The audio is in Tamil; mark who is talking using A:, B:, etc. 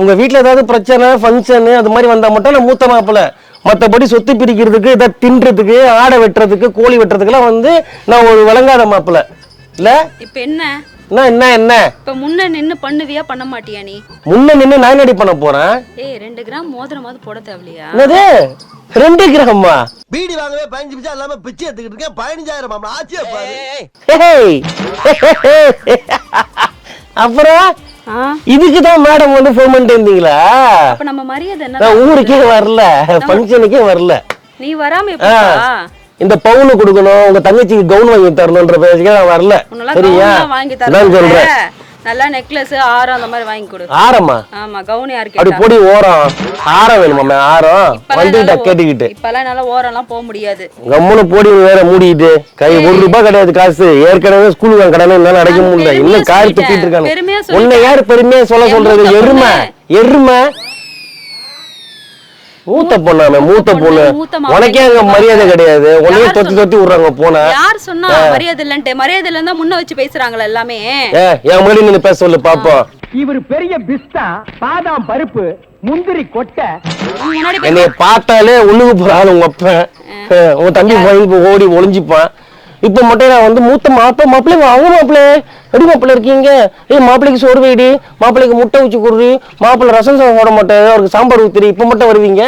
A: உங்க வீட்டுல ஏதாவது பிரச்சனை ஃபங்க்ஷன் அது மாதிரி வந்தா மட்டும் நான் மூத்த மாப்பிள்ளை. மற்றபடி சொத்து பிரிக்கிறதுக்கு இதை தின்றதுக்கு ஆடை வெட்டுறதுக்கு கோழி வெட்டுறதுக்குலாம் வந்து நான் ஒரு விளங்காத மாப்பிள்ளை இல்ல.
B: இப்ப என்ன
A: என்ன என்ன
B: இப்ப முன்ன நின்னு பண்ணுவியா பண்ண மாட்டியா நீ?
A: முன்ன நின்று நான் என்னடி பண்ண போறேன்?
B: 2 கிராம் மோதிரமாவது போட தேவையா?
A: என்னது 2 கிராமா?
C: பீடி வாங்கவே 15 பைசா இல்லாம பிச்சை எடுத்துக்கிட்டு இருக்கேன். 15,000 ஆச்சியா பாரு.
A: அப்புறம் இதுக்குதான் மேடம் வந்து ஃபோன் பண்ணிட்டு இருந்தீங்களா?
B: அப்ப நம்ம மரியாதை என்ன?
A: ஊருக்கே வரல, ஃபங்க்ஷனுக்கே வரல.
B: நீ வராம எப்படா?
A: இந்த பவுன் கொடுக்கணும், உங்க தங்கச்சிக்கு கவுன் வாங்கி தரணும்ன்ற பேச்சுக்கே நான் வரல. சரியா?
B: வாங்கி
A: நான் சொல்றேன்.
B: நல்லா நெக்லஸ் ஆரம் அந்த மாதிரி வாங்கி கொடு.
A: ஆரமா?
B: ஆமா, கவுன் யாருக்கு?
A: அப்படி பொடி ஓரம் ஆரம் வேணுமா? ஆரம் வந்துட்டா கேட்டுக்கிட்டு
B: இப்பெல்லாம் நல்லா ஓரம்லாம் போக முடியாது.
A: கம்முனு பொடி வேற மூடிக்கிட்டு கை ₹1 கிடையாது காசு. ஏற்கனவே ஸ்கூலுக்கு கடனை என்னால அடைக்க முடியல. இன்னும் காரி துப்பிட்டு இருக்காங்க. உன்னை யாரு பெருமையா சொல்ல சொல்றது? எருமை மூத்த பொண்ணு, மூத்த பொண்ணு. உனக்கே அங்க மரியாதை கிடையாது. உன்னையே தொத்தி தொத்தி விடுறாங்க. போன
B: யார் சொன்னா மரியாதை இல்லன்ட்டு? மரியாதை இல்லன்னா முன்ன வச்சு பேசுறாங்களா எல்லாமே?
A: என் முன்னாடி நீ பேச சொல்லு பாப்போம்.
D: இவர் பெரிய பிஸ்தா, பாதாம் பருப்பு, முந்திரி கொட்டை.
A: என்னைய பார்த்தாலே உள்ளுக்கு போறாள் உங்க அப்பன். உன் தம்பி ஓடி ஒளிஞ்சுப்பான். இப்ப மட்டும் நான் வந்து மூத்த மாப்பிள்ளை அவங்க மாப்பிள்ளை எப்படி மாப்பிள்ளை இருக்கீங்க? மாப்பிள்ளைக்கு சோறு வைடி, மாப்பிள்ளைக்கு முட்டை வச்சு கொடுறி, மாப்பிள்ளை ரசம் போட மாட்டேன், அவருக்கு சாம்பார் ஊத்துறி, இப்ப மட்டும் வருவீங்க.